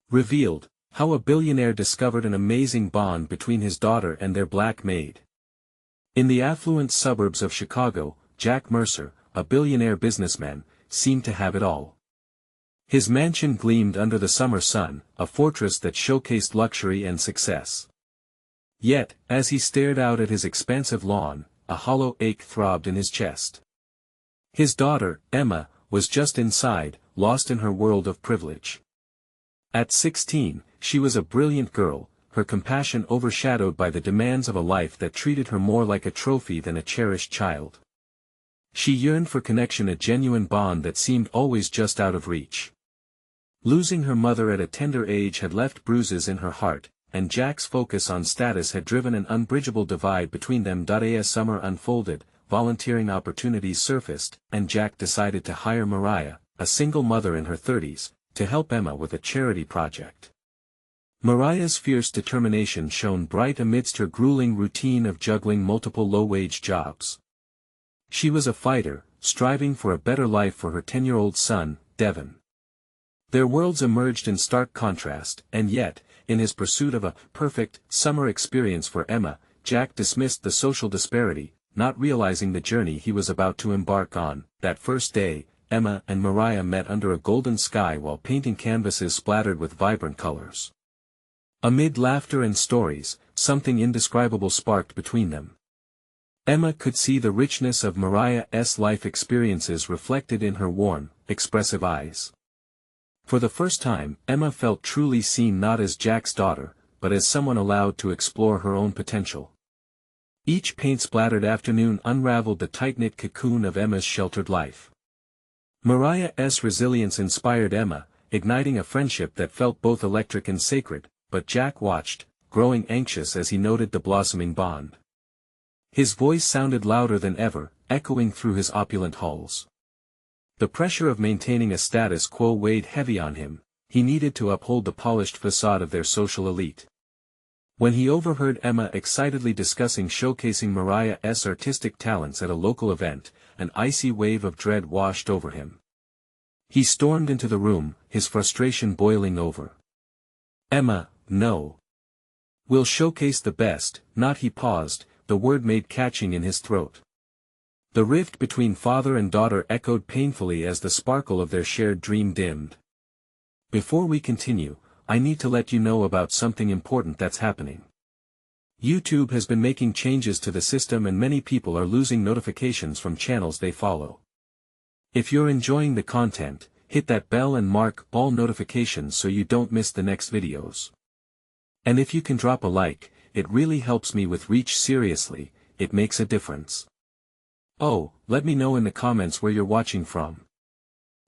Revealed, how a billionaire discovered an amazing bond between his daughter and their black maid. In the affluent suburbs of Chicago, Jack Mercer, a billionaire businessman, seemed to have it all. His mansion gleamed under the summer sun, a fortress that showcased luxury and success. Yet, as he stared out at his expansive lawn, a hollow ache throbbed in his chest. His daughter, Emma, was just inside, lost in her world of privilege. At 16, she was a brilliant girl, her compassion overshadowed by the demands of a life that treated her more like a trophy than a cherished child. She yearned for connection, a genuine bond that seemed always just out of reach. Losing her mother at a tender age had left bruises in her heart, and Jack's focus on status had driven an unbridgeable divide between them. As summer unfolded, volunteering opportunities surfaced, and Jack decided to hire Mariah, a single mother in her 30s, to help Emma with a charity project. Mariah's fierce determination shone bright amidst her grueling routine of juggling multiple low-wage jobs. She was a fighter, striving for a better life for her 10-year-old son, Devon. Their worlds emerged in stark contrast, and yet, in his pursuit of a perfect summer experience for Emma, Jack dismissed the social disparity, not realizing the journey he was about to embark on. That first day, Emma and Mariah met under a golden sky while painting canvases splattered with vibrant colors. Amid laughter and stories, something indescribable sparked between them. Emma could see the richness of Mariah's life experiences reflected in her warm, expressive eyes. For the first time, Emma felt truly seen, not as Jack's daughter, but as someone allowed to explore her own potential. Each paint-splattered afternoon unraveled the tight-knit cocoon of Emma's sheltered life. Mariah's resilience inspired Emma, igniting a friendship that felt both electric and sacred, but Jack watched, growing anxious as he noted the blossoming bond. His voice sounded louder than ever, echoing through his opulent halls. The pressure of maintaining a status quo weighed heavy on him. He needed to uphold the polished facade of their social elite. When he overheard Emma excitedly discussing showcasing Mariah's artistic talents at a local event, an icy wave of dread washed over him. He stormed into the room, his frustration boiling over. "Emma, no. We'll showcase the best, not." He paused, the word made catching in his throat. The rift between father and daughter echoed painfully as the sparkle of their shared dream dimmed. "Before we continue, I need to let you know about something important that's happening. YouTube has been making changes to the system and many people are losing notifications from channels they follow. If you're enjoying the content, hit that bell and mark all notifications so you don't miss the next videos. And if you can drop a like, it really helps me with reach. Seriously, it makes a difference. Oh, let me know in the comments where you're watching from.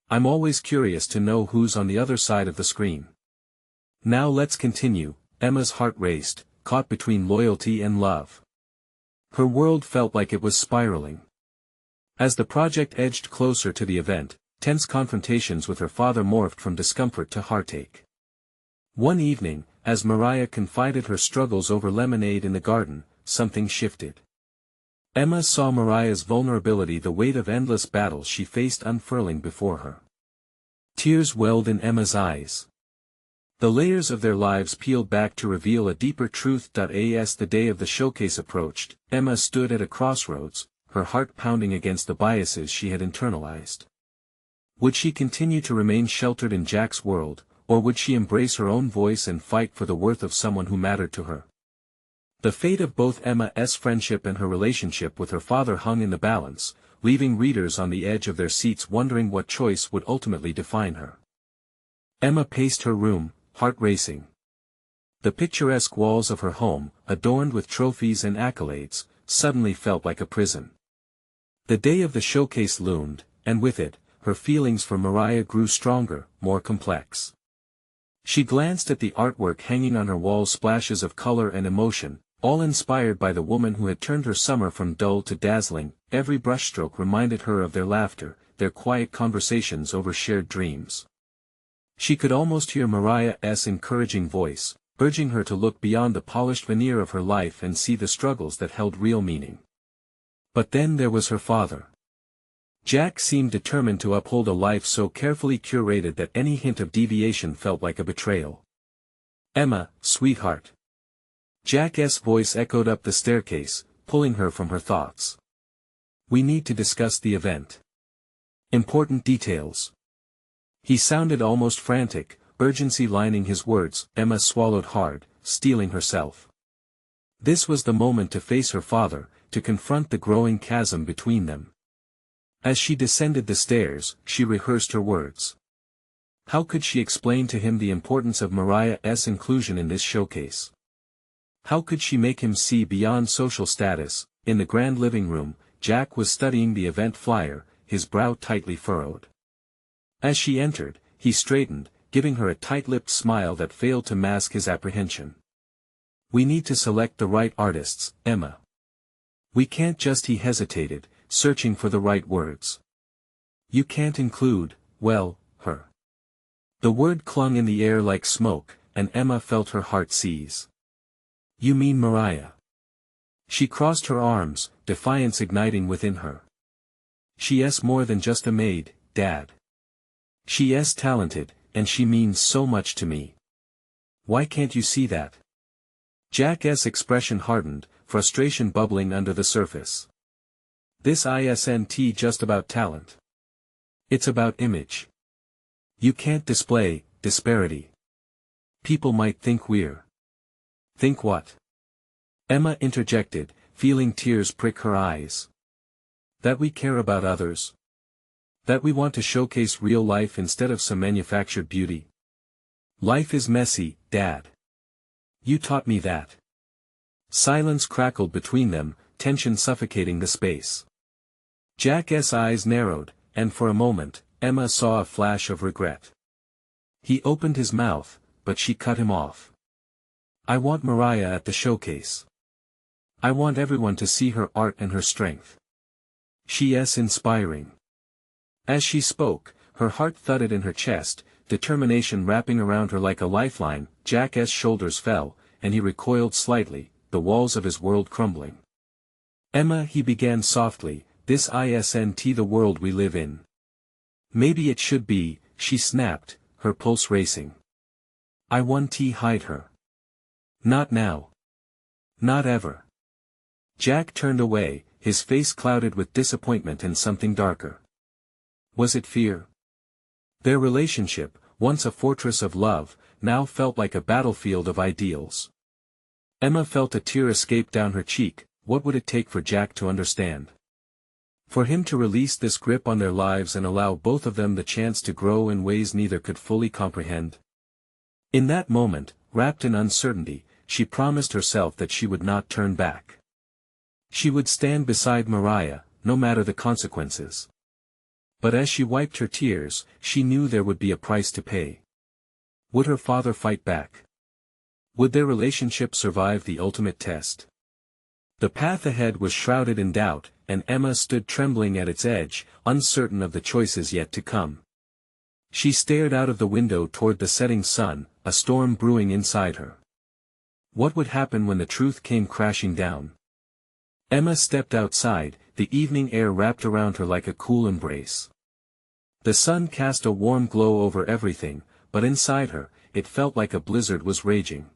I'm always curious to know who's on the other side of the screen. Now let's continue." Emma's heart raced, caught between loyalty and love. Her world felt like it was spiraling. As the project edged closer to the event, tense confrontations with her father morphed from discomfort to heartache. One evening, as Mariah confided her struggles over lemonade in the garden, something shifted. Emma saw Mariah's vulnerability, the weight of endless battles she faced unfurling before her. Tears welled in Emma's eyes. The layers of their lives peeled back to reveal a deeper truth. As the day of the showcase approached, Emma stood at a crossroads, her heart pounding against the biases she had internalized. Would she continue to remain sheltered in Jack's world, or would she embrace her own voice and fight for the worth of someone who mattered to her? The fate of both Emma's friendship and her relationship with her father hung in the balance, leaving readers on the edge of their seats wondering what choice would ultimately define her. Emma paced her room, heart racing. The picturesque walls of her home, adorned with trophies and accolades, suddenly felt like a prison. The day of the showcase loomed, and with it, her feelings for Mariah grew stronger, more complex. She glanced at the artwork hanging on her walls, splashes of color and emotion, all inspired by the woman who had turned her summer from dull to dazzling. Every brushstroke reminded her of their laughter, their quiet conversations over shared dreams. She could almost hear Mariah's encouraging voice, urging her to look beyond the polished veneer of her life and see the struggles that held real meaning. But then there was her father. Jack seemed determined to uphold a life so carefully curated that any hint of deviation felt like a betrayal. Emma, sweetheart. Jack's voice echoed up the staircase, pulling her from her thoughts. We need to discuss the event. Important details. He sounded almost frantic, urgency lining his words. Emma swallowed hard, steeling herself. This was the moment to face her father, to confront the growing chasm between them. As she descended the stairs, she rehearsed her words. How could she explain to him the importance of Mariah's inclusion in this showcase? How could she make him see beyond social status? In the grand living room, Jack was studying the event flyer, his brow tightly furrowed. As she entered, he straightened, giving her a tight-lipped smile that failed to mask his apprehension. We need to select the right artists, Emma. We can't just. He hesitated, searching for the right words. You can't include, well, her. The word clung in the air like smoke, and Emma felt her heart seize. You mean Mariah? She crossed her arms, defiance igniting within her. She's more than just a maid, Dad. She's talented, and she means so much to me. Why can't you see that? Jack's expression hardened, frustration bubbling under the surface. This isn't just about talent. It's about image. You can't display disparity. People might think we're. Think what? Emma interjected, feeling tears prick her eyes. That we care about others. That we want to showcase real life instead of some manufactured beauty. Life is messy, Dad. You taught me that. Silence crackled between them, tension suffocating the space. Jack's eyes narrowed, and for a moment, Emma saw a flash of regret. He opened his mouth, but she cut him off. I want Mariah at the showcase. I want everyone to see her art and her strength. She's inspiring. As she spoke, her heart thudded in her chest, determination wrapping around her like a lifeline. Jack's shoulders fell, and he recoiled slightly, the walls of his world crumbling. Emma, he began softly, this isn't the world we live in. Maybe it should be, she snapped, her pulse racing. I want to hide her. Not now. Not ever. Jack turned away, his face clouded with disappointment and something darker. Was it fear? Their relationship, once a fortress of love, now felt like a battlefield of ideals. Emma felt a tear escape down her cheek. What would it take for Jack to understand? For him to release this grip on their lives and allow both of them the chance to grow in ways neither could fully comprehend? In that moment, wrapped in uncertainty, she promised herself that she would not turn back. She would stand beside Mariah, no matter the consequences. But as she wiped her tears, she knew there would be a price to pay. Would her father fight back? Would their relationship survive the ultimate test? The path ahead was shrouded in doubt, and Emma stood trembling at its edge, uncertain of the choices yet to come. She stared out of the window toward the setting sun, a storm brewing inside her. What would happen when the truth came crashing down? Emma stepped outside, the evening air wrapped around her like a cool embrace. The sun cast a warm glow over everything, but inside her, it felt like a blizzard was raging.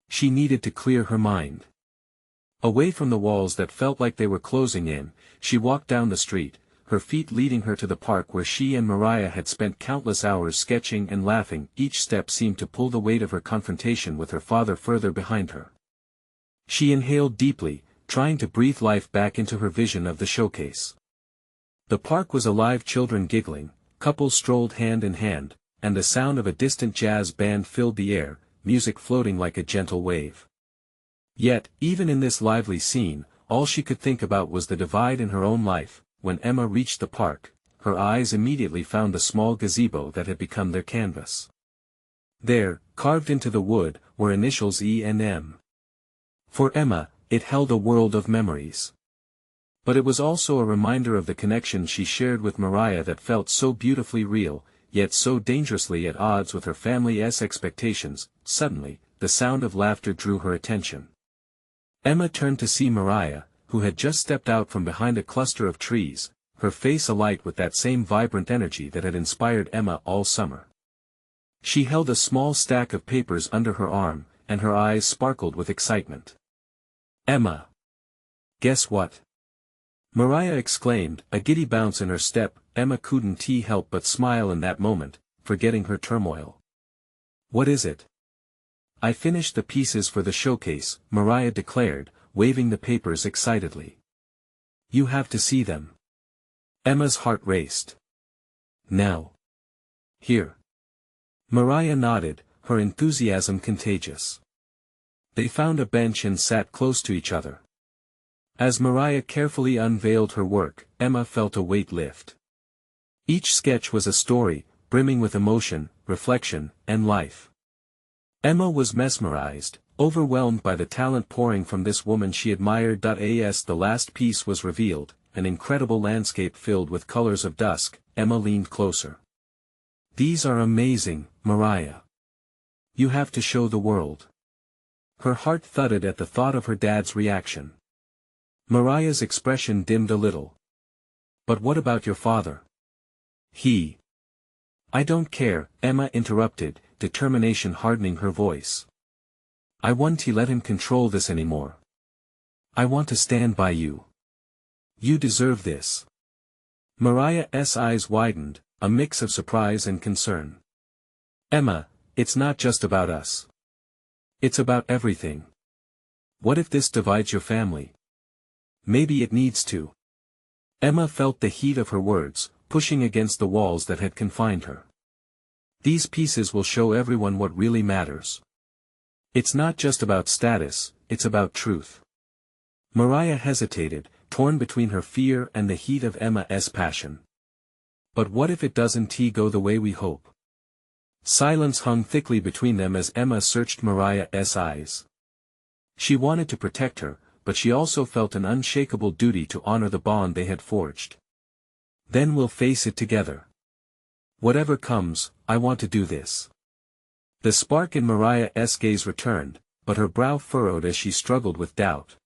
She needed to clear her mind. Away from the walls that felt like they were closing in, she walked down the street, her feet leading her to the park where she and Mariah had spent countless hours sketching and laughing. Each step seemed to pull the weight of her confrontation with her father further behind her. She inhaled deeply, trying to breathe life back into her vision of the showcase. The park was alive, children giggling, couples strolled hand in hand, and the sound of a distant jazz band filled the air, music floating like a gentle wave. Yet, even in this lively scene, all she could think about was the divide in her own life. When Emma reached the park, her eyes immediately found the small gazebo that had become their canvas. There, carved into the wood, were initials E and M. For Emma, it held a world of memories. But it was also a reminder of the connection she shared with Mariah that felt so beautifully real, yet so dangerously at odds with her family's expectations. Suddenly, the sound of laughter drew her attention. Emma turned to see Mariah, who had just stepped out from behind a cluster of trees, her face alight with that same vibrant energy that had inspired Emma all summer. She held a small stack of papers under her arm, and her eyes sparkled with excitement. "Emma! Guess what?" Mariah exclaimed, a giddy bounce in her step. Emma couldn't help but smile in that moment, forgetting her turmoil. "What is it?" "I finished the pieces for the showcase," Mariah declared, waving the papers excitedly. "You have to see them." Emma's heart raced. "Now." "Here." Mariah nodded, her enthusiasm contagious. They found a bench and sat close to each other. As Mariah carefully unveiled her work, Emma felt a weight lift. Each sketch was a story, brimming with emotion, reflection, and life. Emma was mesmerized, overwhelmed by the talent pouring from this woman she admired. As the last piece was revealed, an incredible landscape filled with colors of dusk. Emma leaned closer. "These are amazing, Mariah. You have to show the world." Her heart thudded at the thought of her dad's reaction. Mariah's expression dimmed a little. "But what about your father?" "I don't care," Emma interrupted, determination hardening her voice. "I won't let him control this anymore. I want to stand by you. You deserve this." Mariah's eyes widened, a mix of surprise and concern. "Emma, it's not just about us. It's about everything. What if this divides your family?" "Maybe it needs to." Emma felt the heat of her words, pushing against the walls that had confined her. "These pieces will show everyone what really matters. It's not just about status, it's about truth." Mariah hesitated, torn between her fear and the heat of Emma's passion. "But what if it doesn't go the way we hope?" Silence hung thickly between them as Emma searched Mariah's eyes. She wanted to protect her, but she also felt an unshakable duty to honor the bond they had forged. "Then we'll face it together. Whatever comes, I want to do this." The spark in Mariah's gaze returned, but her brow furrowed as she struggled with doubt.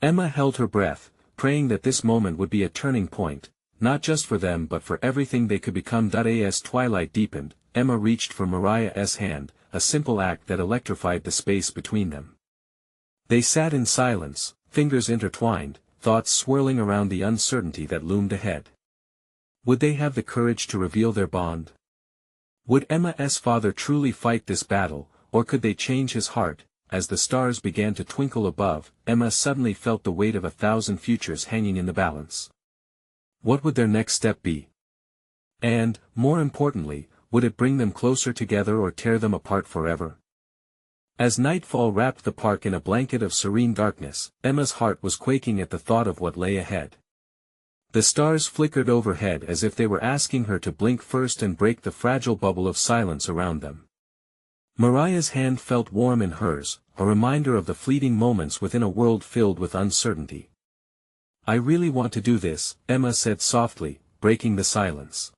Emma held her breath, praying that this moment would be a turning point, not just for them but for everything they could become. As twilight deepened, Emma reached for Mariah's hand, a simple act that electrified the space between them. They sat in silence, fingers intertwined, thoughts swirling around the uncertainty that loomed ahead. Would they have the courage to reveal their bond? Would Emma's father truly fight this battle, or could they change his heart? As the stars began to twinkle above, Emma suddenly felt the weight of 1,000 futures hanging in the balance. What would their next step be? And, more importantly, would it bring them closer together or tear them apart forever? As nightfall wrapped the park in a blanket of serene darkness, Emma's heart was quaking at the thought of what lay ahead. The stars flickered overhead as if they were asking her to blink first and break the fragile bubble of silence around them. Mariah's hand felt warm in hers, a reminder of the fleeting moments within a world filled with uncertainty. "I really want to do this," Emma said softly, breaking the silence.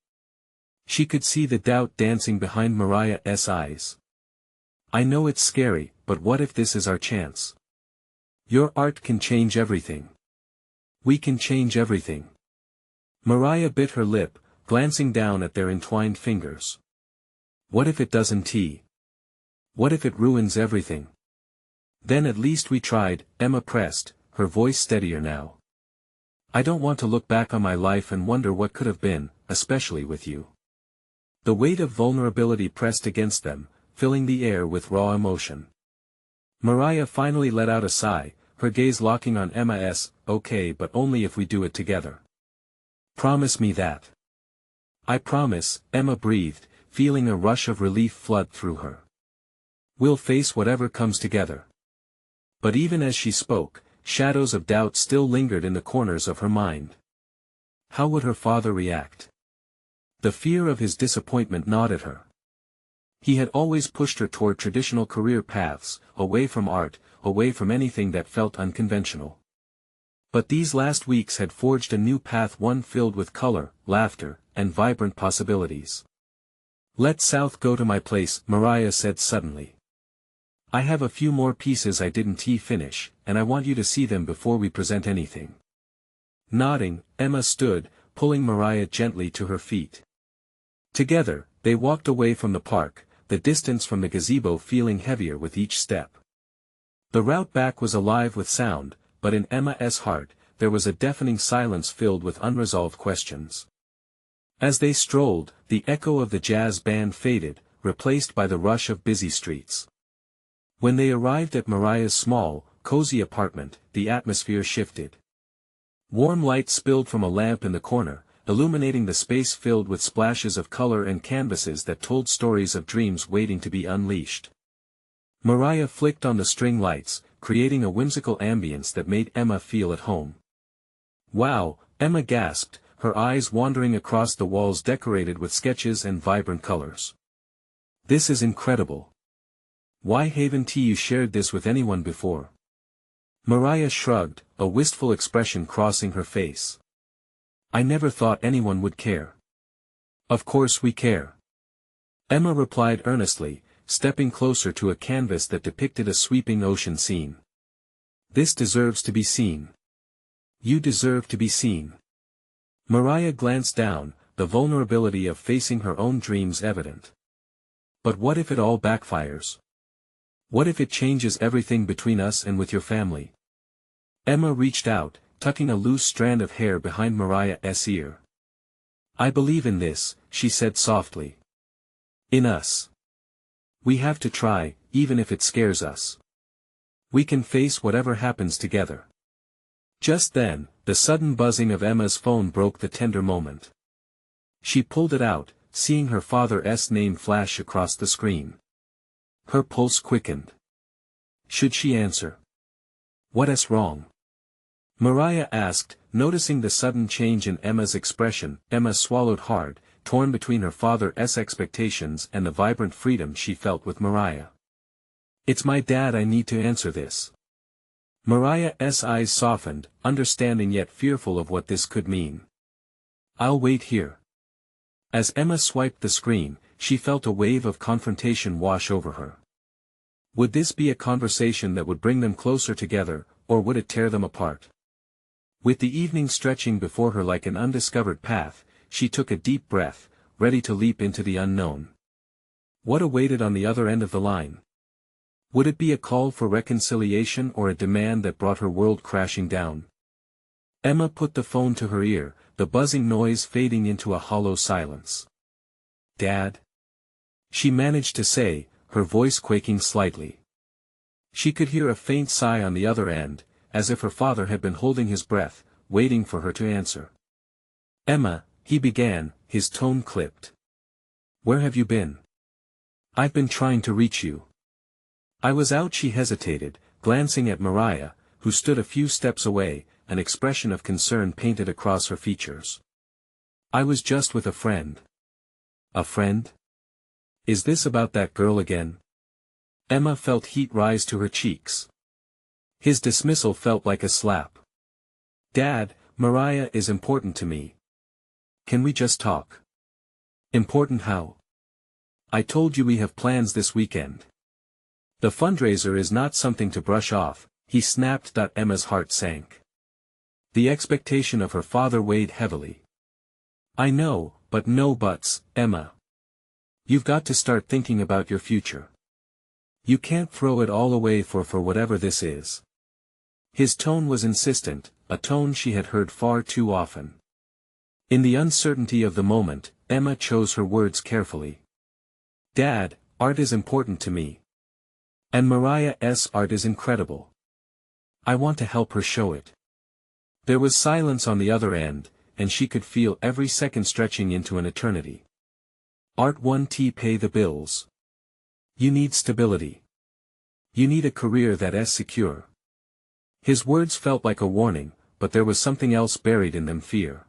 She could see the doubt dancing behind Mariah's eyes. "I know it's scary, but what if this is our chance? Your art can change everything. We can change everything." Mariah bit her lip, glancing down at their entwined fingers. "What if it doesn't? What if it ruins everything?" "Then at least we tried," Emma pressed, her voice steadier now. "I don't want to look back on my life and wonder what could have been, especially with you." The weight of vulnerability pressed against them, filling the air with raw emotion. Mariah finally let out a sigh, her gaze locking on Emma's. "Okay, but only if we do it together. Promise me that." "I promise," Emma breathed, feeling a rush of relief flood through her. "We'll face whatever comes together." But even as she spoke, shadows of doubt still lingered in the corners of her mind. How would her father react? The fear of his disappointment gnawed at her. He had always pushed her toward traditional career paths, away from art, away from anything that felt unconventional. But these last weeks had forged a new path, one filled with color, laughter, and vibrant possibilities. "Let South go to my place," Mariah said suddenly. "I have a few more pieces I didn't finish, and I want you to see them before we present anything." Nodding, Emma stood, pulling Mariah gently to her feet. Together, they walked away from the park, the distance from the gazebo feeling heavier with each step. The route back was alive with sound, but in Emma's heart, there was a deafening silence filled with unresolved questions. As they strolled, the echo of the jazz band faded, replaced by the rush of busy streets. When they arrived at Mariah's small, cozy apartment, the atmosphere shifted. Warm light spilled from a lamp in the corner, illuminating the space filled with splashes of color and canvases that told stories of dreams waiting to be unleashed. Mariah flicked on the string lights, creating a whimsical ambience that made Emma feel at home. "Wow," Emma gasped, her eyes wandering across the walls decorated with sketches and vibrant colors. "This is incredible. Why haven't you shared this with anyone before?" Mariah shrugged, a wistful expression crossing her face. "I never thought anyone would care." "Of course we care," Emma replied earnestly, stepping closer to a canvas that depicted a sweeping ocean scene. "This deserves to be seen. You deserve to be seen." Mariah glanced down, the vulnerability of facing her own dreams evident. "But what if it all backfires? What if it changes everything between us and with your family?" Emma reached out, tucking a loose strand of hair behind Mariah's ear. "I believe in this," she said softly. "In us. We have to try, even if it scares us. We can face whatever happens together." Just then, the sudden buzzing of Emma's phone broke the tender moment. She pulled it out, seeing her father's name flash across the screen. Her pulse quickened. Should she answer? "What's wrong?" Mariah asked, noticing the sudden change in Emma's expression. Emma swallowed hard, torn between her father's expectations and the vibrant freedom she felt with Mariah. "It's my dad, I need to answer this." Mariah's eyes softened, understanding yet fearful of what this could mean. "I'll wait here." As Emma swiped the screen, she felt a wave of confrontation wash over her. Would this be a conversation that would bring them closer together, or would it tear them apart? With the evening stretching before her like an undiscovered path, she took a deep breath, ready to leap into the unknown. What awaited on the other end of the line? Would it be a call for reconciliation or a demand that brought her world crashing down? Emma put the phone to her ear, the buzzing noise fading into a hollow silence. "Dad?" she managed to say, her voice quaking slightly. She could hear a faint sigh on the other end, as if her father had been holding his breath, waiting for her to answer. "Emma," he began, his tone clipped. "Where have you been? I've been trying to reach you." "I was out," she hesitated, glancing at Mariah, who stood a few steps away, an expression of concern painted across her features. "I was just with a friend." "A friend? Is this about that girl again?" Emma felt heat rise to her cheeks. His dismissal felt like a slap. "Dad, Mariah is important to me. Can we just talk?" "Important how?" "I told you we have plans this weekend." "The fundraiser is not something to brush off," he snapped. Emma's heart sank. The expectation of her father weighed heavily. "I know, but no buts, Emma. You've got to start thinking about your future. You can't throw it all away for whatever this is." His tone was insistent, a tone she had heard far too often. In the uncertainty of the moment, Emma chose her words carefully. "Dad, art is important to me. And Mariah's art is incredible. I want to help her show it." There was silence on the other end, and she could feel every second stretching into an eternity. "Art won't pay the bills. You need stability. You need a career that's secure." His words felt like a warning, but there was something else buried in them: fear.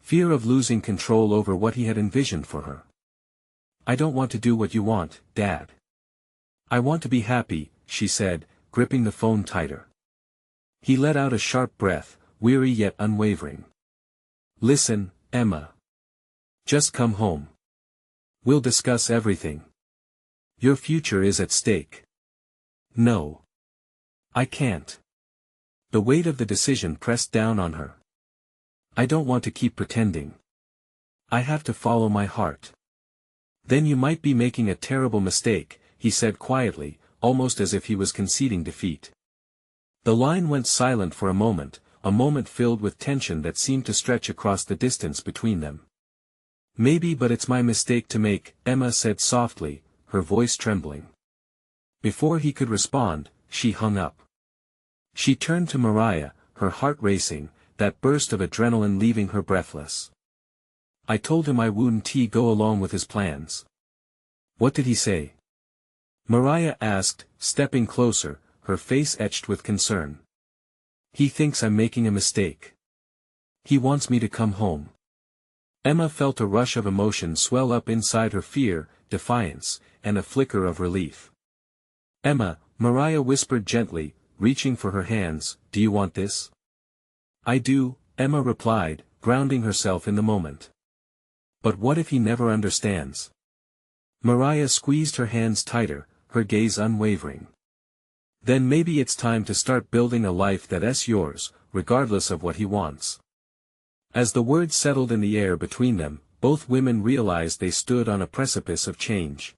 Fear of losing control over what he had envisioned for her. "I don't want to do what you want, Dad. I want to be happy," she said, gripping the phone tighter. He let out a sharp breath, weary yet unwavering. "Listen, Emma. Just come home. We'll discuss everything. Your future is at stake." "No. I can't." The weight of the decision pressed down on her. "I don't want to keep pretending. I have to follow my heart." Then you might be making a terrible mistake, he said quietly, almost as if he was conceding defeat. The line went silent for a moment filled with tension that seemed to stretch across the distance between them. Maybe, but it's my mistake to make, Emma said softly, her voice trembling. Before he could respond, she hung up. She turned to Mariah, her heart racing, that burst of adrenaline leaving her breathless. I told him I wouldn't go along with his plans. What did he say? Mariah asked, stepping closer, her face etched with concern. He thinks I'm making a mistake. He wants me to come home. Emma felt a rush of emotion swell up inside her: fear, defiance, and a flicker of relief. Emma, Mariah whispered gently, reaching for her hands, do you want this? I do, Emma replied, grounding herself in the moment. But what if he never understands? Mariah squeezed her hands tighter, her gaze unwavering. Then maybe it's time to start building a life that's yours, regardless of what he wants. As the words settled in the air between them, both women realized they stood on a precipice of change.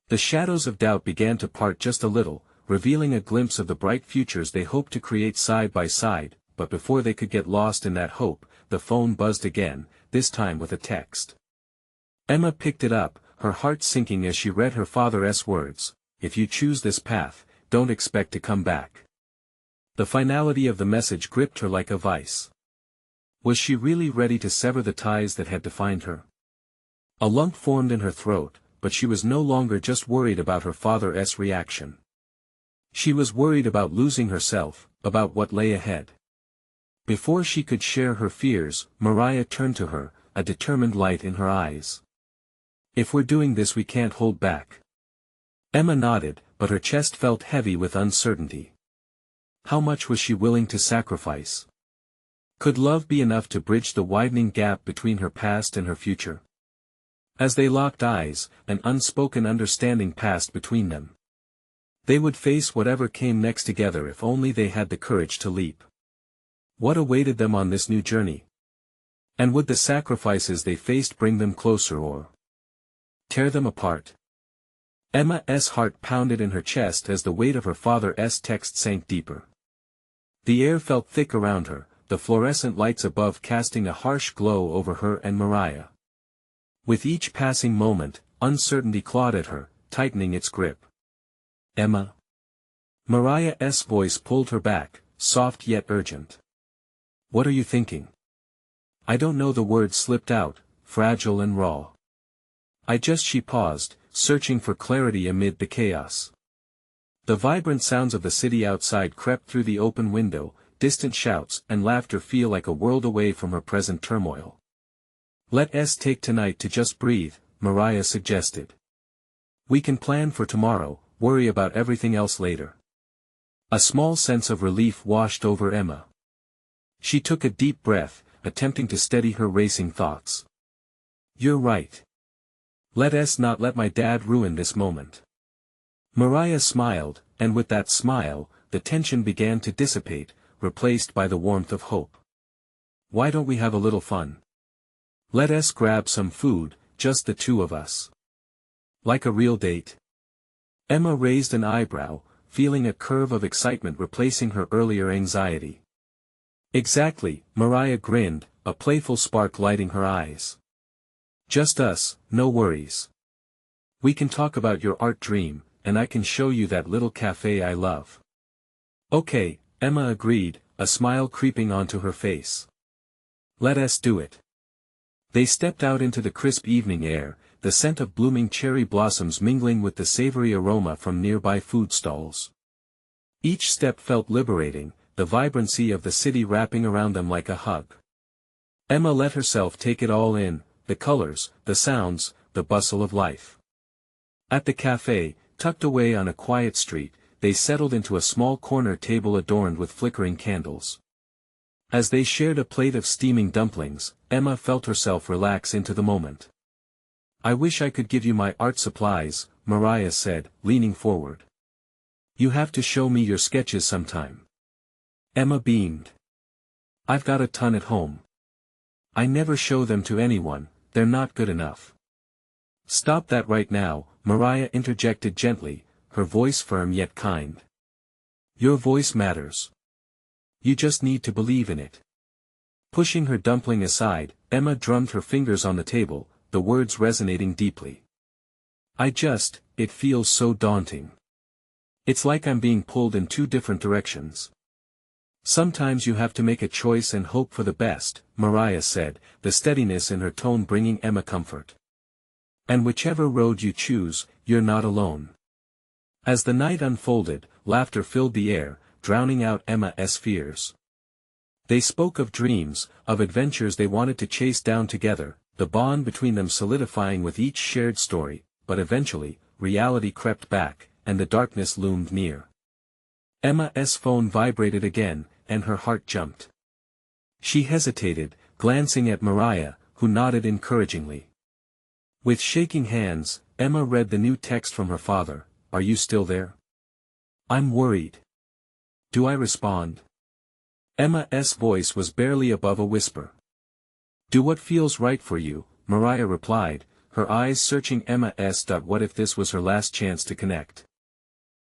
The shadows of doubt began to part just a little, revealing a glimpse of the bright futures they hoped to create side by side, but before they could get lost in that hope, the phone buzzed again, this time with a text. Emma picked it up, her heart sinking as she read her father's words, if you choose this path, don't expect to come back. The finality of the message gripped her like a vice. Was she really ready to sever the ties that had defined her? A lump formed in her throat, but she was no longer just worried about her father's reaction. She was worried about losing herself, about what lay ahead. Before she could share her fears, Mariah turned to her, a determined light in her eyes. If we're doing this, we can't hold back. Emma nodded, but her chest felt heavy with uncertainty. How much was she willing to sacrifice? Could love be enough to bridge the widening gap between her past and her future? As they locked eyes, an unspoken understanding passed between them. They would face whatever came next together if only they had the courage to leap. What awaited them on this new journey? And would the sacrifices they faced bring them closer or tear them apart? Emma's heart pounded in her chest as the weight of her father's text sank deeper. The air felt thick around her, the fluorescent lights above casting a harsh glow over her and Mariah. With each passing moment, uncertainty clawed at her, tightening its grip. Emma. Mariah's voice pulled her back, soft yet urgent. What are you thinking? I don't know, the words slipped out, fragile and raw. She paused, searching for clarity amid the chaos. The vibrant sounds of the city outside crept through the open window, distant shouts and laughter feel like a world away from her present turmoil. Let's take tonight to just breathe, Mariah suggested. We can plan for tomorrow, worry about everything else later. A small sense of relief washed over Emma. She took a deep breath, attempting to steady her racing thoughts. You're right. Let's not let my dad ruin this moment. Mariah smiled, and with that smile, the tension began to dissipate, replaced by the warmth of hope. Why don't we have a little fun? Let's grab some food, just the two of us. Like a real date? Emma raised an eyebrow, feeling a curve of excitement replacing her earlier anxiety. Exactly, Mariah grinned, a playful spark lighting her eyes. Just us, no worries. We can talk about your art dream, and I can show you that little cafe I love. Okay, Emma agreed, a smile creeping onto her face. Let's do it. They stepped out into the crisp evening air, the scent of blooming cherry blossoms mingling with the savory aroma from nearby food stalls. Each step felt liberating, the vibrancy of the city wrapping around them like a hug. Emma let herself take it all in, the colors, the sounds, the bustle of life. At the cafe, tucked away on a quiet street, they settled into a small corner table adorned with flickering candles. As they shared a plate of steaming dumplings, Emma felt herself relax into the moment. I wish I could give you my art supplies, Mariah said, leaning forward. You have to show me your sketches sometime. Emma beamed. I've got a ton at home. I never show them to anyone, they're not good enough. Stop that right now, Mariah interjected gently, her voice firm yet kind. Your voice matters. You just need to believe in it. Pushing her dumpling aside, Emma drummed her fingers on the table, the words resonating deeply. It feels so daunting. It's like I'm being pulled in two different directions. Sometimes you have to make a choice and hope for the best, Mariah said, the steadiness in her tone bringing Emma comfort. And whichever road you choose, you're not alone. As the night unfolded, laughter filled the air, drowning out Emma's fears. They spoke of dreams, of adventures they wanted to chase down together, the bond between them solidifying with each shared story, but eventually, reality crept back, and the darkness loomed near. Emma's phone vibrated again, and her heart jumped. She hesitated, glancing at Mariah, who nodded encouragingly. With shaking hands, Emma read the new text from her father. Are you still there? I'm worried. Do I respond? Emma's voice was barely above a whisper. Do what feels right for you, Mariah replied, her eyes searching Emma's. What if this was her last chance to connect?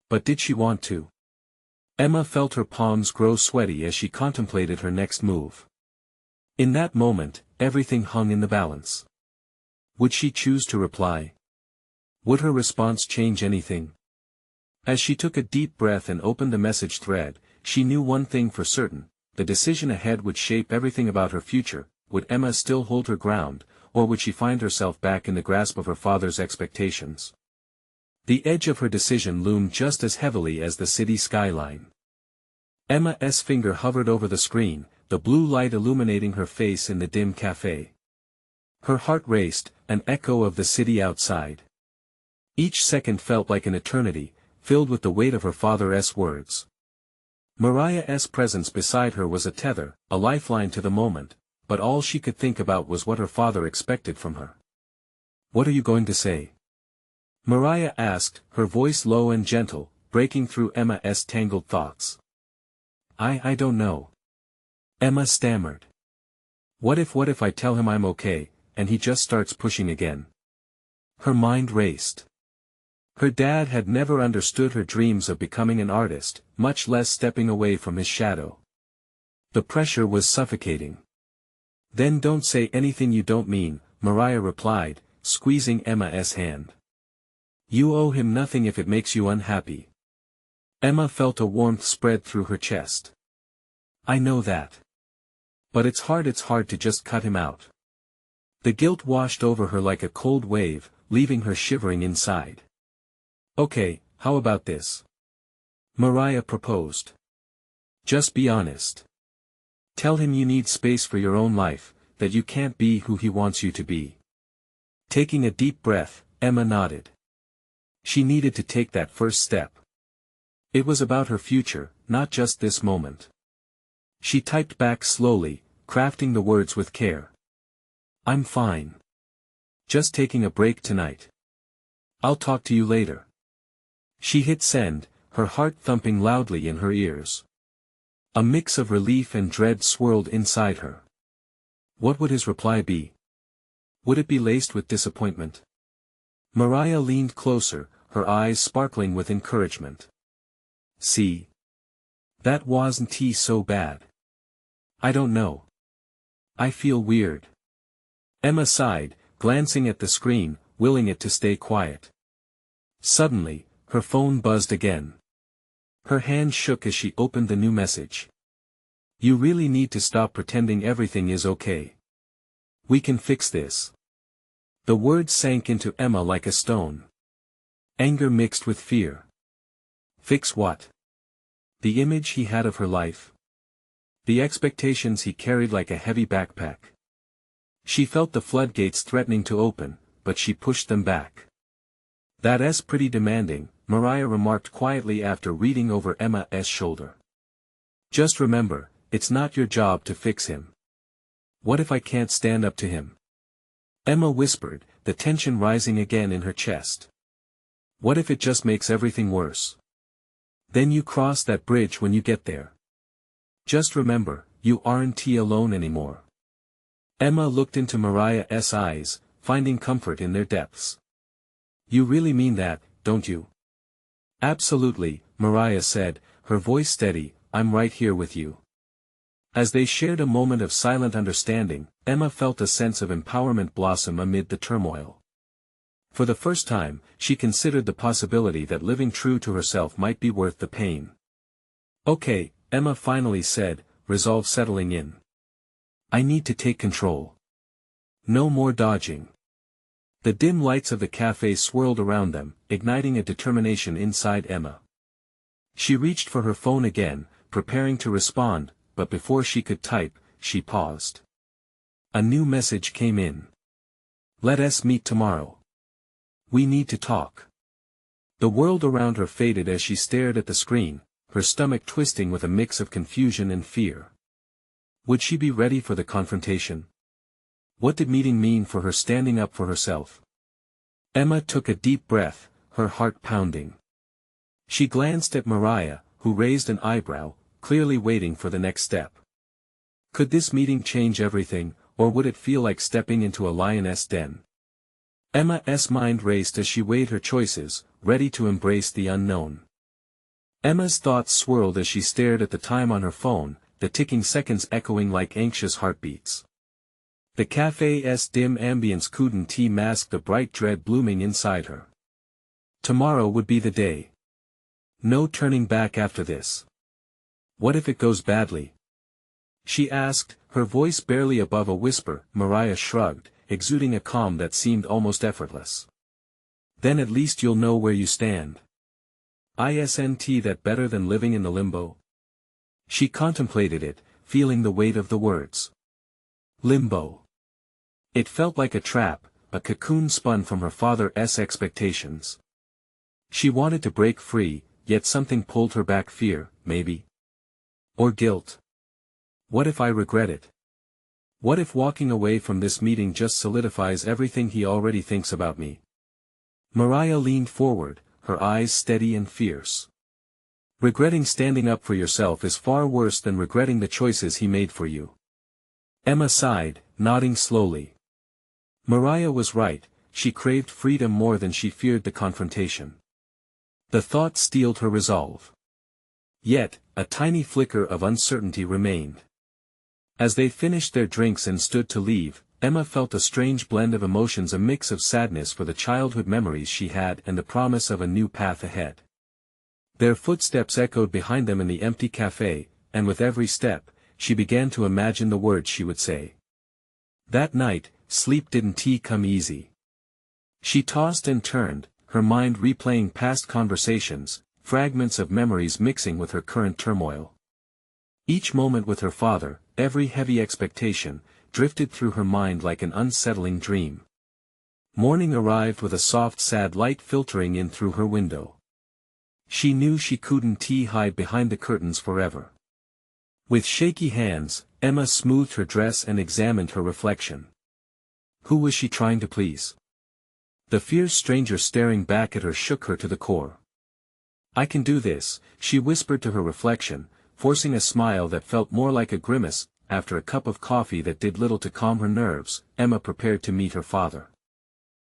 But did she want to? Emma felt her palms grow sweaty as she contemplated her next move. In that moment, everything hung in the balance. Would she choose to reply? Would her response change anything? As she took a deep breath and opened the message thread, she knew one thing for certain, the decision ahead would shape everything about her future. Would Emma still hold her ground, or would she find herself back in the grasp of her father's expectations? The edge of her decision loomed just as heavily as the city skyline. Emma's finger hovered over the screen, the blue light illuminating her face in the dim cafe. Her heart raced, an echo of the city outside. Each second felt like an eternity, filled with the weight of her father's words. Mariah's presence beside her was a tether, a lifeline to the moment, but all she could think about was what her father expected from her. What are you going to say? Mariah asked, her voice low and gentle, breaking through Emma's tangled thoughts. I don't know. Emma stammered. What if I tell him I'm okay, and he just starts pushing again? Her mind raced. Her dad had never understood her dreams of becoming an artist, much less stepping away from his shadow. The pressure was suffocating. Then don't say anything you don't mean, Mariah replied, squeezing Emma's hand. You owe him nothing if it makes you unhappy. Emma felt a warmth spread through her chest. I know that. But it's hard to just cut him out. The guilt washed over her like a cold wave, leaving her shivering inside. Okay, how about this? Mariah proposed. Just be honest. Tell him you need space for your own life, that you can't be who he wants you to be. Taking a deep breath, Emma nodded. She needed to take that first step. It was about her future, not just this moment. She typed back slowly, crafting the words with care. I'm fine. Just taking a break tonight. I'll talk to you later. She hit send, her heart thumping loudly in her ears. A mix of relief and dread swirled inside her. What would his reply be? Would it be laced with disappointment? Mariah leaned closer, her eyes sparkling with encouragement. See? That wasn't so bad. I don't know. I feel weird. Emma sighed, glancing at the screen, willing it to stay quiet. Suddenly, her phone buzzed again. Her hand shook as she opened the new message. You really need to stop pretending everything is okay. We can fix this. The words sank into Emma like a stone. Anger mixed with fear. Fix what? The image he had of her life. The expectations he carried like a heavy backpack. She felt the floodgates threatening to open, but she pushed them back. That's pretty demanding, Mariah remarked quietly after reading over Emma's shoulder. Just remember, it's not your job to fix him. What if I can't stand up to him? Emma whispered, the tension rising again in her chest. What if it just makes everything worse? Then you cross that bridge when you get there. Just remember, you aren't alone anymore. Emma looked into Mariah's eyes, finding comfort in their depths. You really mean that, don't you? Absolutely, Mariah said, her voice steady, I'm right here with you. As they shared a moment of silent understanding, Emma felt a sense of empowerment blossom amid the turmoil. For the first time, she considered the possibility that living true to herself might be worth the pain. Okay, Emma finally said, resolve settling in. I need to take control. No more dodging. The dim lights of the cafe swirled around them, igniting a determination inside Emma. She reached for her phone again, preparing to respond, but before she could type, she paused. A new message came in. Let us meet tomorrow. We need to talk. The world around her faded as she stared at the screen, her stomach twisting with a mix of confusion and fear. Would she be ready for the confrontation? What did meeting mean for her standing up for herself? Emma took a deep breath, her heart pounding. She glanced at Mariah, who raised an eyebrow, clearly waiting for the next step. Could this meeting change everything, or would it feel like stepping into a lioness' den? Emma's mind raced as she weighed her choices, ready to embrace the unknown. Emma's thoughts swirled as she stared at the time on her phone, the ticking seconds echoing like anxious heartbeats. The cafe's dim ambience couldn't mask the bright dread blooming inside her. Tomorrow would be the day. No turning back after this. What if it goes badly? She asked, her voice barely above a whisper. Mariah shrugged, exuding a calm that seemed almost effortless. Then at least you'll know where you stand. Isn't that better than living in the limbo? She contemplated it, feeling the weight of the words. Limbo. It felt like a trap, a cocoon spun from her father's expectations. She wanted to break free, yet something pulled her back. Fear, maybe. Or guilt. What if I regret it? What if walking away from this meeting just solidifies everything he already thinks about me? Mariah leaned forward, her eyes steady and fierce. Regretting standing up for yourself is far worse than regretting the choices he made for you. Emma sighed, nodding slowly. Mariah was right, she craved freedom more than she feared the confrontation. The thought steeled her resolve. Yet, a tiny flicker of uncertainty remained. As they finished their drinks and stood to leave, Emma felt a strange blend of emotions, a mix of sadness for the childhood memories she had and the promise of a new path ahead. Their footsteps echoed behind them in the empty cafe, and with every step, she began to imagine the words she would say. That night, sleep didn't come easy. She tossed and turned, her mind replaying past conversations, fragments of memories mixing with her current turmoil. Each moment with her father, every heavy expectation, drifted through her mind like an unsettling dream. Morning arrived with a soft sad light filtering in through her window. She knew she couldn't hide behind the curtains forever. With shaky hands, Emma smoothed her dress and examined her reflection. Who was she trying to please? The fierce stranger staring back at her shook her to the core. I can do this, she whispered to her reflection, forcing a smile that felt more like a grimace. After a cup of coffee that did little to calm her nerves, Emma prepared to meet her father.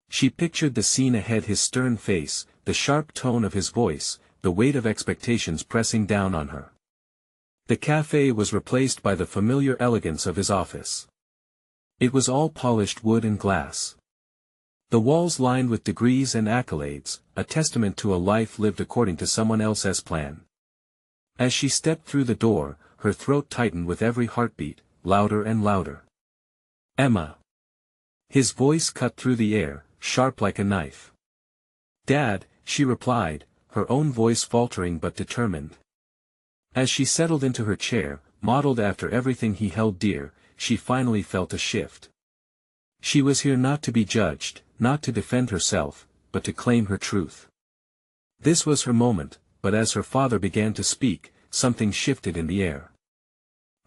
She pictured the scene ahead, his stern face, the sharp tone of his voice, the weight of expectations pressing down on her. The cafe was replaced by the familiar elegance of his office. It was all polished wood and glass. The walls lined with degrees and accolades, a testament to a life lived according to someone else's plan. As she stepped through the door, her throat tightened with every heartbeat, louder and louder. Emma. His voice cut through the air, sharp like a knife. Dad, she replied, her own voice faltering but determined. As she settled into her chair, modeled after everything he held dear, she finally felt a shift. She was here not to be judged, not to defend herself, but to claim her truth. This was her moment, but as her father began to speak, something shifted in the air.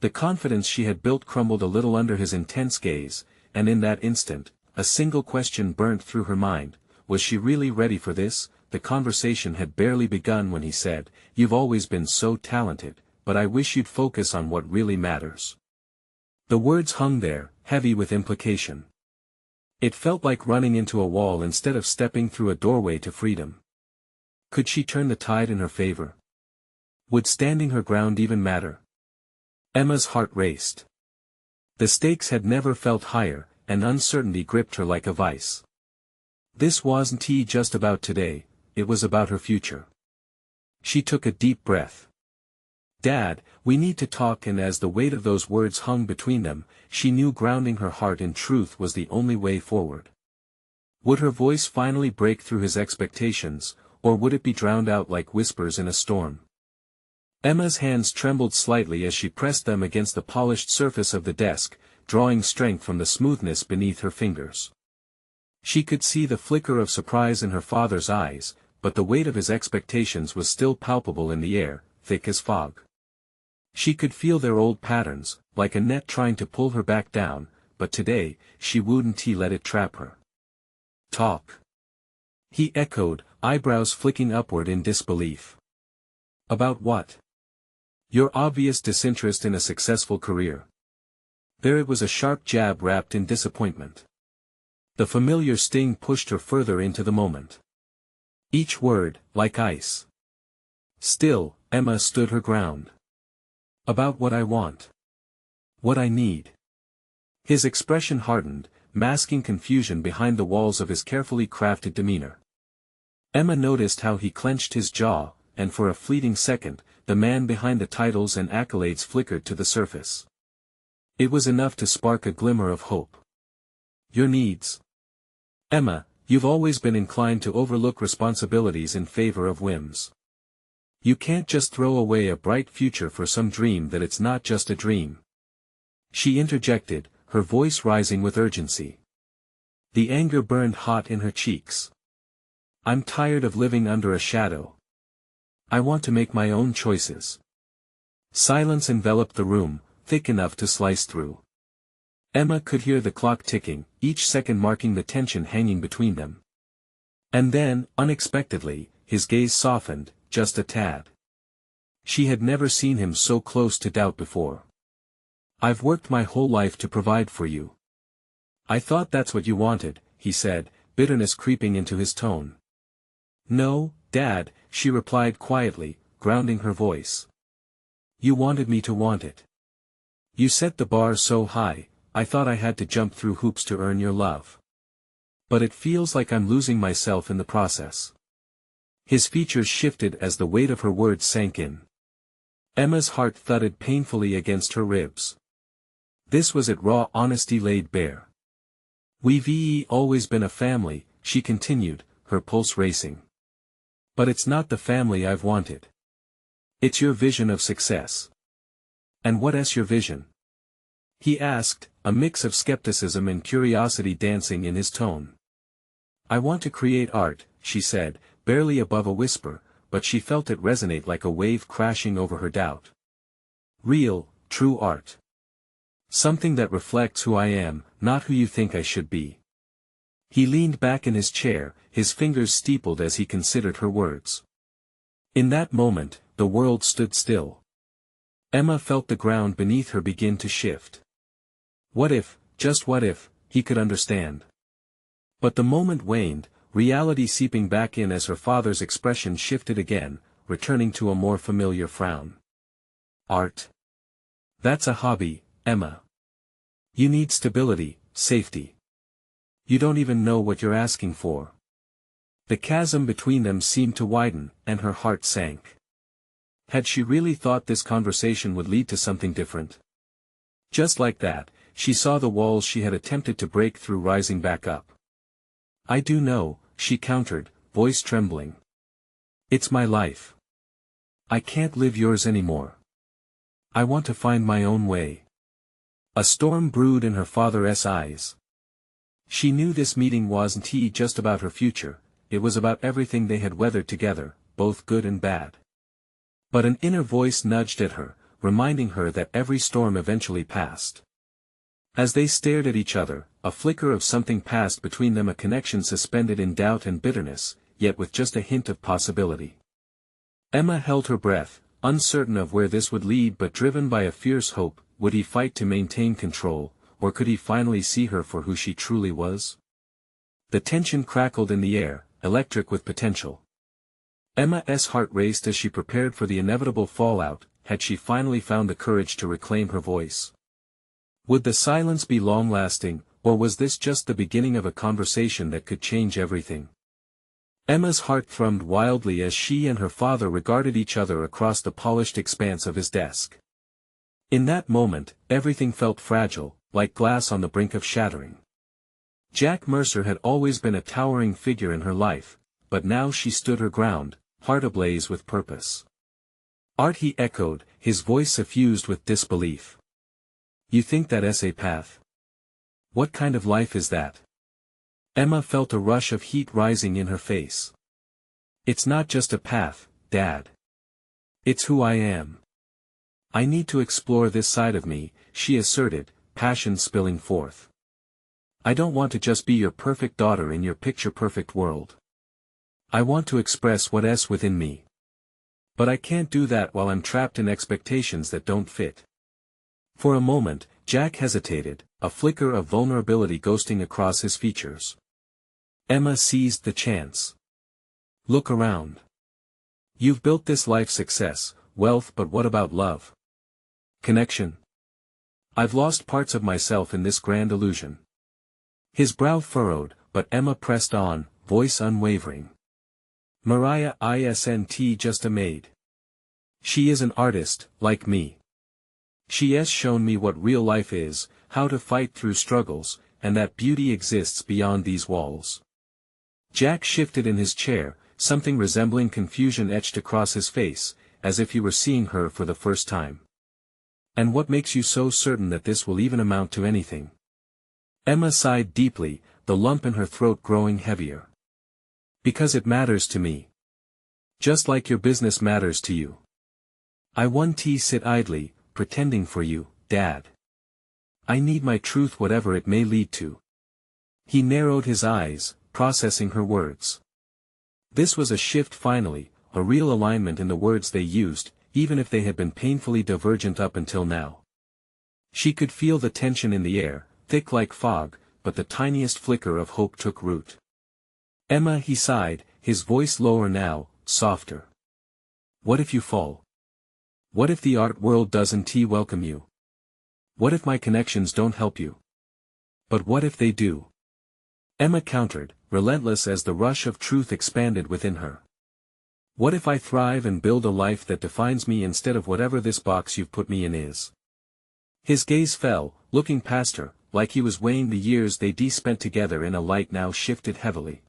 The confidence she had built crumbled a little under his intense gaze, and in that instant, a single question burnt through her mind. Was she really ready for this? The conversation had barely begun when he said, "You've always been so talented, but I wish you'd focus on what really matters." The words hung there, heavy with implication. It felt like running into a wall instead of stepping through a doorway to freedom. Could she turn the tide in her favor? Would standing her ground even matter? Emma's heart raced. The stakes had never felt higher, and uncertainty gripped her like a vice. This wasn't just about today, it was about her future. She took a deep breath. "Dad, we need to talk," and as the weight of those words hung between them, she knew grounding her heart in truth was the only way forward. Would her voice finally break through his expectations, or would it be drowned out like whispers in a storm? Emma's hands trembled slightly as she pressed them against the polished surface of the desk, drawing strength from the smoothness beneath her fingers. She could see the flicker of surprise in her father's eyes, but the weight of his expectations was still palpable in the air, thick as fog. She could feel their old patterns, like a net trying to pull her back down, but today, she wouldn't let it trap her. "Talk," he echoed, eyebrows flicking upward in disbelief. "About what?" "Your obvious disinterest in a successful career." There it was, a sharp jab wrapped in disappointment. The familiar sting pushed her further into the moment. Each word, like ice. Still, Emma stood her ground. "About what I want. What I need." His expression hardened, masking confusion behind the walls of his carefully crafted demeanor. Emma noticed how he clenched his jaw, and for a fleeting second, the man behind the titles and accolades flickered to the surface. It was enough to spark a glimmer of hope. "Your needs. Emma, you've always been inclined to overlook responsibilities in favor of whims. You can't just throw away a bright future for some dream that it's not just a dream." She interjected, her voice rising with urgency. The anger burned hot in her cheeks. "I'm tired of living under a shadow. I want to make my own choices." Silence enveloped the room, thick enough to slice through. Emma could hear the clock ticking, each second marking the tension hanging between them. And then, unexpectedly, his gaze softened, just a tad. She had never seen him so close to doubt before. "I've worked my whole life to provide for you." "I thought that's what you wanted," he said, bitterness creeping into his tone. "No, Dad," she replied quietly, grounding her voice. "You wanted me to want it. You set the bar so high, I thought I had to jump through hoops to earn your love. But it feels like I'm losing myself in the process." His features shifted as the weight of her words sank in. Emma's heart thudded painfully against her ribs. This was it, raw honesty laid bare. "We've always been a family," she continued, her pulse racing. "But it's not the family I've wanted. It's your vision of success." "And what's your vision?" he asked, a mix of skepticism and curiosity dancing in his tone. "I want to create art," she said, barely above a whisper, but she felt it resonate like a wave crashing over her doubt. "Real, true art. Something that reflects who I am, not who you think I should be." He leaned back in his chair, his fingers steepled as he considered her words. In that moment, the world stood still. Emma felt the ground beneath her begin to shift. What if, just what if, he could understand? But the moment waned, reality seeping back in as her father's expression shifted again, returning to a more familiar frown. "Art? That's a hobby, Emma. You need stability, safety. You don't even know what you're asking for." The chasm between them seemed to widen, and her heart sank. Had she really thought this conversation would lead to something different? Just like that, she saw the walls she had attempted to break through rising back up. "I do know," she countered, voice trembling. "It's my life. I can't live yours anymore. I want to find my own way." A storm brewed in her father's eyes. She knew this meeting wasn't just about her future, it was about everything they had weathered together, both good and bad. But an inner voice nudged at her, reminding her that every storm eventually passed. As they stared at each other, a flicker of something passed between them, a connection suspended in doubt and bitterness, yet with just a hint of possibility. Emma held her breath, uncertain of where this would lead but driven by a fierce hope. Would he fight to maintain control, or could he finally see her for who she truly was? The tension crackled in the air, electric with potential. Emma's heart raced as she prepared for the inevitable fallout. Had she finally found the courage to reclaim her voice? Would the silence be long-lasting, or was this just the beginning of a conversation that could change everything? Emma's heart thrummed wildly as she and her father regarded each other across the polished expanse of his desk. In that moment, everything felt fragile, like glass on the brink of shattering. Jack Mercer had always been a towering figure in her life, but now she stood her ground, heart ablaze with purpose. Art, he echoed, his voice suffused with disbelief. You think that's a path? What kind of life is that? Emma felt a rush of heat rising in her face. It's not just a path, Dad. It's who I am. I need to explore this side of me, she asserted, passion spilling forth. I don't want to just be your perfect daughter in your picture-perfect world. I want to express what's within me. But I can't do that while I'm trapped in expectations that don't fit. For a moment, Jack hesitated, a flicker of vulnerability ghosting across his features. Emma seized the chance. Look around. You've built this life success, wealth, but what about love? Connection? I've lost parts of myself in this grand illusion. His brow furrowed, but Emma pressed on, voice unwavering. Mariah isn't just a maid. She is an artist, like me. She has shown me what real life is, how to fight through struggles, and that beauty exists beyond these walls. Jack shifted in his chair, something resembling confusion etched across his face, as if he were seeing her for the first time. And what makes you so certain that this will even amount to anything? Emma sighed deeply, the lump in her throat growing heavier. Because it matters to me. Just like your business matters to you. I won't sit idly, pretending for you, Dad. I need my truth whatever it may lead to. He narrowed his eyes, processing her words. This was a shift finally, a real alignment in the words they used, even if they had been painfully divergent up until now. She could feel the tension in the air, thick like fog, but the tiniest flicker of hope took root. Emma, he sighed, his voice lower now, softer. What if you fall? What if the art world doesn't welcome you? What if my connections don't help you? But what if they do? Emma countered, relentless as the rush of truth expanded within her. What if I thrive and build a life that defines me instead of whatever this box you've put me in is? His gaze fell, looking past her, like he was weighing the years they'd spent together in a light now shifted heavily.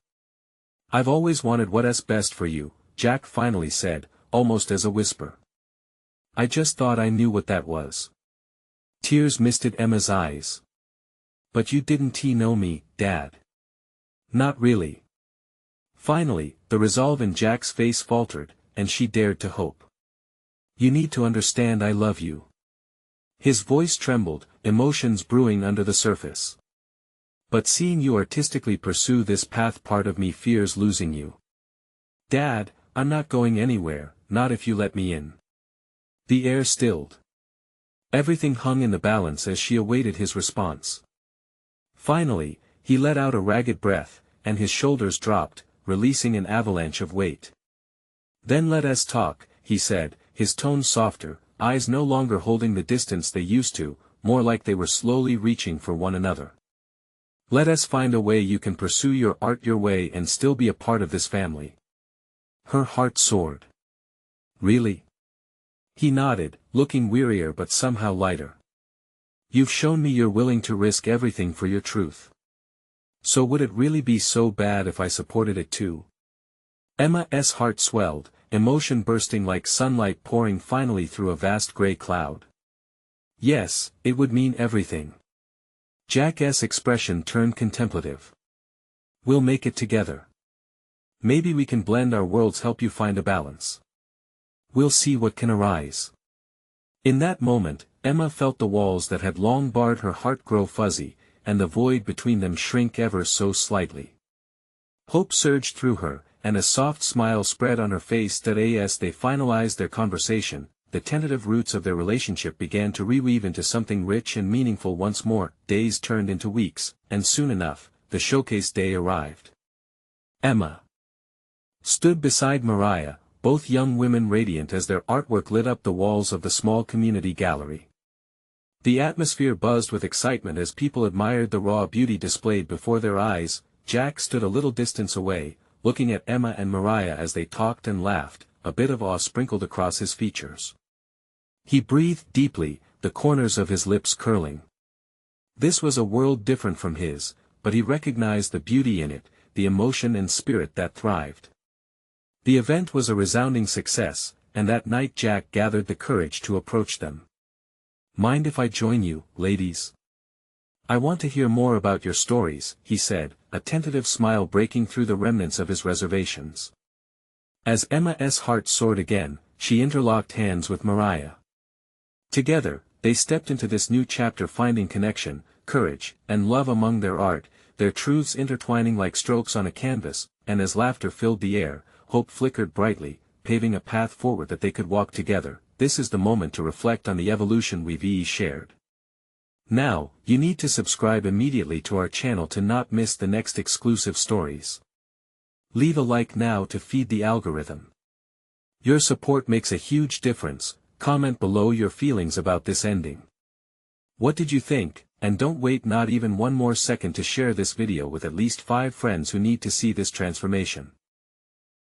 I've always wanted what's best for you, Jack finally said, almost as a whisper. I just thought I knew what that was. Tears misted Emma's eyes. But you didn't know me, Dad. Not really. Finally, the resolve in Jack's face faltered, and she dared to hope. You need to understand I love you. His voice trembled, emotions brewing under the surface. But seeing you artistically pursue this path, part of me fears losing you. Dad, I'm not going anywhere, not if you let me in. The air stilled. Everything hung in the balance as she awaited his response. Finally, he let out a ragged breath, and his shoulders dropped, releasing an avalanche of weight. Then let us talk, he said, his tone softer, eyes no longer holding the distance they used to, more like they were slowly reaching for one another. Let us find a way you can pursue your art your way and still be a part of this family. Her heart soared. Really? He nodded, looking wearier but somehow lighter. You've shown me you're willing to risk everything for your truth. So would it really be so bad if I supported it too? Emma's heart swelled, emotion bursting like sunlight pouring finally through a vast gray cloud. Yes, it would mean everything. Jack's expression turned contemplative. We'll make it together. Maybe we can blend our worlds, help you find a balance. We'll see what can arise. In that moment, Emma felt the walls that had long barred her heart grow fuzzy, and the void between them shrink ever so slightly. Hope surged through her, and a soft smile spread on her face that as they finalized their conversation, the tentative roots of their relationship began to reweave into something rich and meaningful once more. Days turned into weeks, and soon enough, the showcase day arrived. Emma stood beside Mariah, both young women radiant as their artwork lit up the walls of the small community gallery. The atmosphere buzzed with excitement as people admired the raw beauty displayed before their eyes. Jack stood a little distance away, looking at Emma and Mariah as they talked and laughed, a bit of awe sprinkled across his features. He breathed deeply, the corners of his lips curling. This was a world different from his, but he recognized the beauty in it, the emotion and spirit that thrived. The event was a resounding success, and that night Jack gathered the courage to approach them. "Mind if I join you, ladies? I want to hear more about your stories," he said, a tentative smile breaking through the remnants of his reservations. As Emma's heart soared again, she interlocked hands with Mariah. Together, they stepped into this new chapter, finding connection, courage, and love among their art, their truths intertwining like strokes on a canvas, and as laughter filled the air, hope flickered brightly, paving a path forward that they could walk together. This is the moment to reflect on the evolution we've shared. Now, you need to subscribe immediately to our channel to not miss the next exclusive stories. Leave a like now to feed the algorithm. Your support makes a huge difference. Comment below your feelings about this ending. What did you think? And don't wait not even one more second to share this video with at least 5 friends who need to see this transformation.